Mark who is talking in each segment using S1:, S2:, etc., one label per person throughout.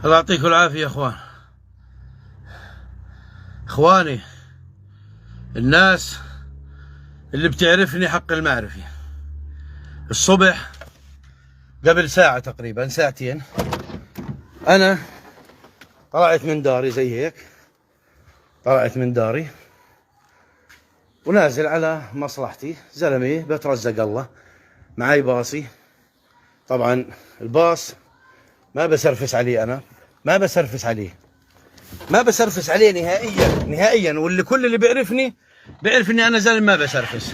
S1: الله يعطيكم العافية يا اخوان. اخواني الناس اللي بتعرفني حق المعرفة، الصبح قبل ساعة تقريبا ساعتين انا طلعت من داري زي هيك، طلعت من داري ونازل على مصلحتي. زلمي بترزق الله، معاي باصي. طبعا الباص ما بسرفس عليه، انا ما بسرفس عليه، ما بسرفس عليه نهائيا نهائيا. واللي كل اللي بيعرفني بيعرف اني انا زلمه ما بسرفس.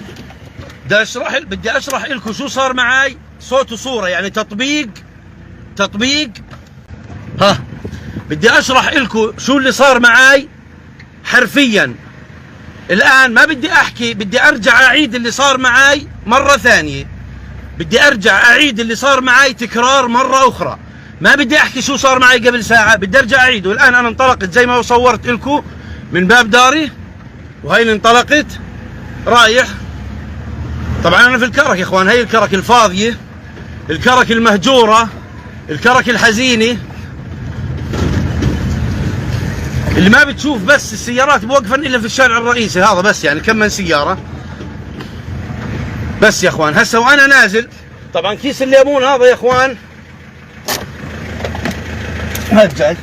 S1: بدي اشرح لكم شو صار معاي، صوت وصوره، يعني تطبيق. بدي اشرح لكم شو اللي صار معاي حرفيا. الان ما بدي احكي، بدي ارجع اعيد اللي صار معاي مره ثانيه، بدي ارجع اعيد اللي صار معاي تكرار مره اخرى. ما بدي احكي شو صار معي قبل ساعه، بدي ارجع اعيده. الان انا انطلقت زي ما صورت لكم من باب داري، وهي اللي انطلقت رايح. طبعا انا في الكرك يا اخوان، هي الكرك الفاضيه، الكرك المهجوره، الكرك الحزينه اللي ما بتشوف بس السيارات موقفه الا في الشارع الرئيسي هذا بس، يعني كم من سياره بس يا اخوان. هسه وانا نازل طبعا كيس الليمون هذا يا اخوان، هجاي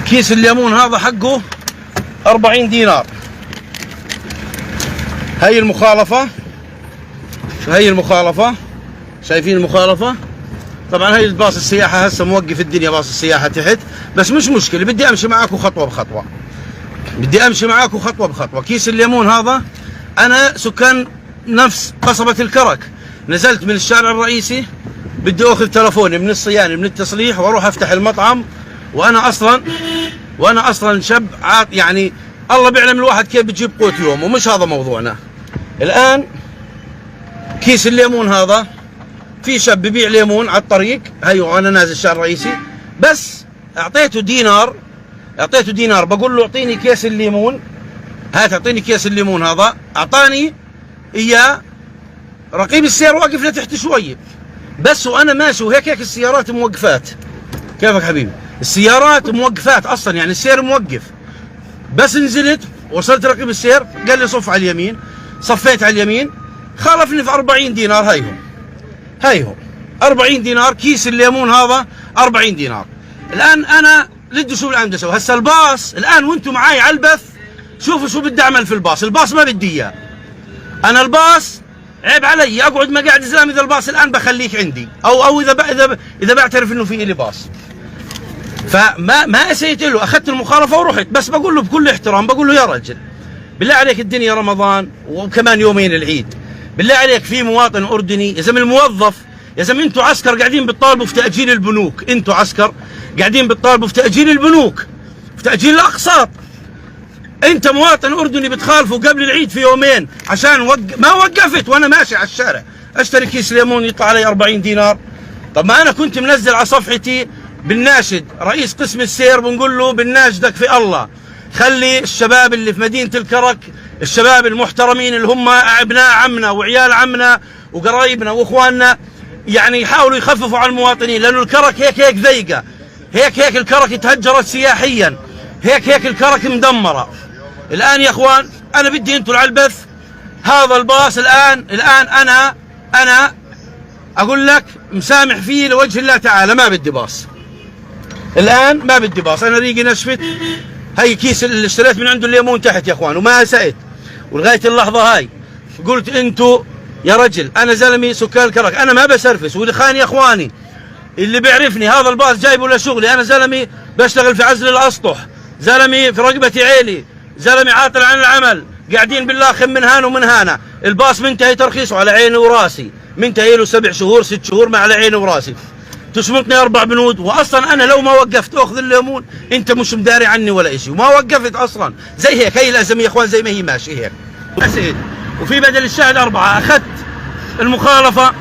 S1: كيس الليمون هذا حقه 40 دينار. هي المخالفة، هي المخالفة، شايفين المخالفة؟ طبعا هي باص السياحة هسه موقف الدنيا، باص السياحة تحت، بس مش مشكلة، بدي امشي معاكم خطوة بخطوة، بدي امشي معاكم خطوة بخطوة. كيس الليمون هذا انا سكان نفس قصبة الكرك، نزلت من الشارع الرئيسي بدي اخذ تلفوني من الصيانة من التصليح واروح افتح المطعم، وانا اصلا شاب يعني الله بيعلم الواحد كيف بتجيب قوت يوم، ومش هذا موضوعنا. الان كيس الليمون هذا في شاب ببيع ليمون على الطريق، هي وانا نازل الشارع الرئيسي، بس اعطيته دينار، بقول له اعطيني كيس الليمون، هات اعطيني كيس الليمون هذا. اعطاني اياه، رقيب السير واقف لتحت شويه بس، وانا ماشي وهيك السيارات موقفات. كيفك حبيبي؟ السيارات موقفات اصلا، يعني السير موقف. بس نزلت وصلت رقيب السير قال لي صف على اليمين، صفيت على اليمين، خالفني في 40 دينار. هيهم 40 دينار كيس الليمون هذا 40 دينار. الان انا بدي شو الان بدي اسوي؟ هسه الباص الان وانتم معي على البث، شوفوا شو بدي اعمل في الباص. الباص ما بدي اياه انا، الباص عيب علي اقعد مقاعد زلمه. اذا الباص الان بخليك عندي، او اذا بعترف انه في لي باص. فما اسيت له، اخذت المخالفه ورحت. بس بقول له بكل احترام، بقول له يا رجل بالله عليك الدنيا رمضان وكمان يومين العيد، بالله عليك في مواطن اردني يا زلمه، الموظف يا زلمه، انتوا عسكر قاعدين بتطالبوا في تاجيل البنوك، انتوا عسكر قاعدين بتطالبوا في تاجيل البنوك، في تاجيل الاقساط. انت مواطن اردني بتخالفه قبل العيد في يومين عشان ما وقفت وانا ماشي على الشارع اشتري كيس ليمون يطلع علي 40 دينار. طب ما انا كنت منزل على صفحتي بالناشد رئيس قسم السير، بنقول له بالناشدك في الله خلي الشباب اللي في مدينة الكرك، الشباب المحترمين اللي هم ابناء عمنا وعيال عمنا وقرايبنا واخواننا، يعني يحاولوا يخففوا على المواطنين، لانه الكرك هيك ضيقة، هيك الكرك تهجرت سياحيا، هيك الكرك مدمرة. الان يا اخوان انا بدي انتوا على البث هذا الباص الان انا اقول لك مسامح فيه لوجه الله تعالى، ما بدي باص الان، ما بدي باص. انا ريقي نشفت. هي كيس اللي اشتريت من عنده الليمون تحت يا اخوان، وما سأت، ولغايه اللحظه هاي قلت انتوا يا رجل، انا زلمي سكان الكرك، انا ما بسرفس. واللي خان يا اخواني اللي بيعرفني، هذا الباص جايبه لشغلي، انا زلمي بشتغل في عزل الاسطح، زلمي في رقبه عيلي، زلمي عاطل عن العمل، قاعدين بالله من هان ومن هانا. الباص منتهي ترخيصه على عيني وراسي، منتهي له 7 شهور 6 شهور ما على عيني وراسي، تشمطني 4 بنود. واصلا انا لو ما وقفت اخذ الليمون انت مش مداري عني ولا شيء، وما وقفت اصلا. زي هيك هي الازمه يا اخوان، زي ما هي ماشي هيك اسئل. وفي بدل الشاهد 4، اخذت المخالفه.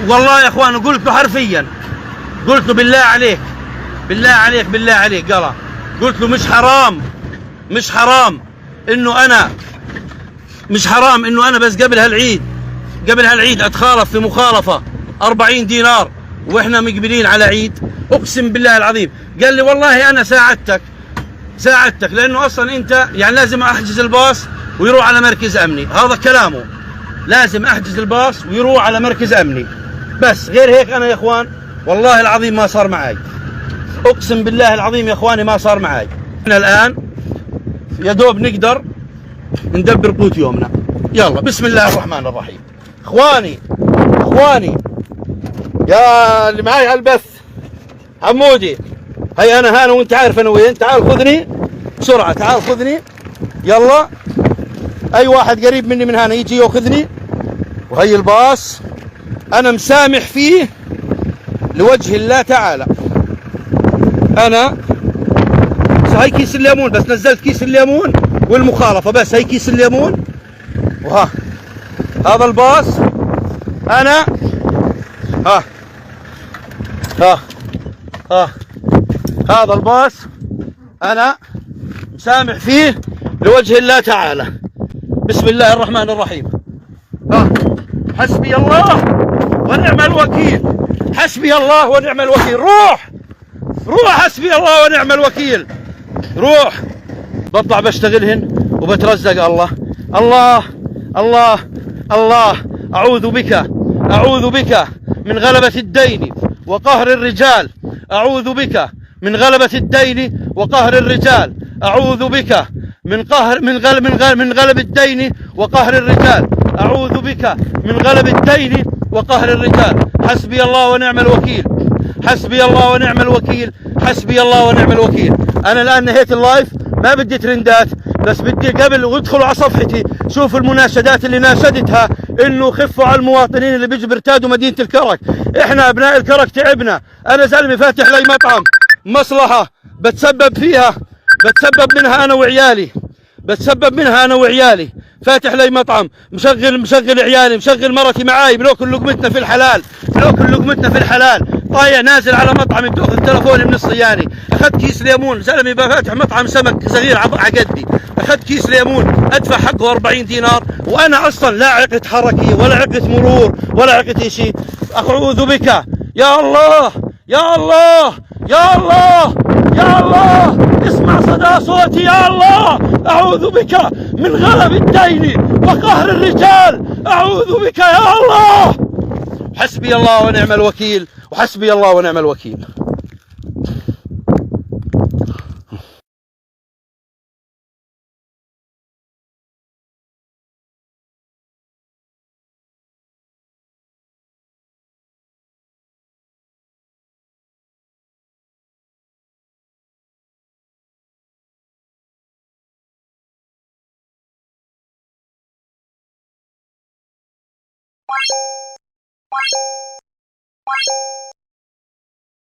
S1: والله يا اخوان قلت له حرفيا، قلت له بالله عليك بالله عليك بالله عليك قال. قلت له مش حرام، مش حرام انه انا، مش حرام انه انا بس قبل هالعيد اتخالف في مخالفه 40 دينار واحنا مقبلين على عيد؟ اقسم بالله العظيم. قال لي والله انا ساعدتك لانه اصلا انت يعني لازم احجز الباص ويروح على مركز امني، هذا كلامه، لازم احجز الباص ويروح على مركز امني، بس غير هيك انا يا اخوان والله العظيم ما صار معي، اقسم بالله العظيم يا اخواني ما صار معي. احنا الان يا دوب نقدر ندبر قوت يومنا. يلا بسم الله الرحمن الرحيم. اخواني يا اللي معاي على البث، حمودي هي انا هنا وانت عارف انا وين، تعال خذني بسرعه، تعال خذني يلا، اي واحد قريب مني من هنا يجي ياخذني، وهي الباص انا مسامح فيه لوجه الله تعالى. انا هاي كيس الليمون، بس نزلت كيس الليمون والمخالفه، بس هي كيس الليمون، وها هذا الباص انا ها هذا الباص انا مسامح فيه لوجه الله تعالى. بسم الله الرحمن الرحيم. حسبي الله ونعم الوكيل، حسبي الله ونعم الوكيل. روح حسبي الله ونعم الوكيل، روح. بطلع بشتغلهن وبترزق. الله أعوذ بك من غلبة الدين وقهر الرجال، أعوذ بك من غلبة الدين وقهر الرجال، أعوذ بك من غلب الدين وقهر الرجال، أعوذ بك من غلب الدين وقهر الرجال. حسبي الله ونعم الوكيل، حسبي الله ونعم الوكيل، حسبي الله ونعم الوكيل. أنا الآن نهيت اللايف، ما بدي ترندات، بس بدي قبل وادخلوا على صفحتي شوفوا المناشدات اللي ناشدتها، انه خفوا على المواطنين اللي بيجوا بيرتادوا مدينة الكرك. احنا ابناء الكرك تعبنا، انا زلمي فاتح لي مطعم، مصلحة بتسبب منها انا وعيالي، فاتح لي مطعم، مشغل عيالي، مشغل مرتي معاي، بناكل لقمتنا في الحلال، طايع نازل على مطعمي بتاخذ تلفوني من الصياني، اخذت كيس ليمون، زلمي فاتح مطعم سمك صغير عقدي، اخذت كيس ليمون ادفع حقه 40 دينار، وانا اصلا لا عقد حركي ولا عقد مرور ولا عقد شيء. اعوذ بك يا الله، اسمع صدى صوتي يا الله. أعوذ بك من غلب الدين وقهر الرجال، أعوذ بك يا الله. حسبي الله ونعم الوكيل، وحسبي الله ونعم الوكيل.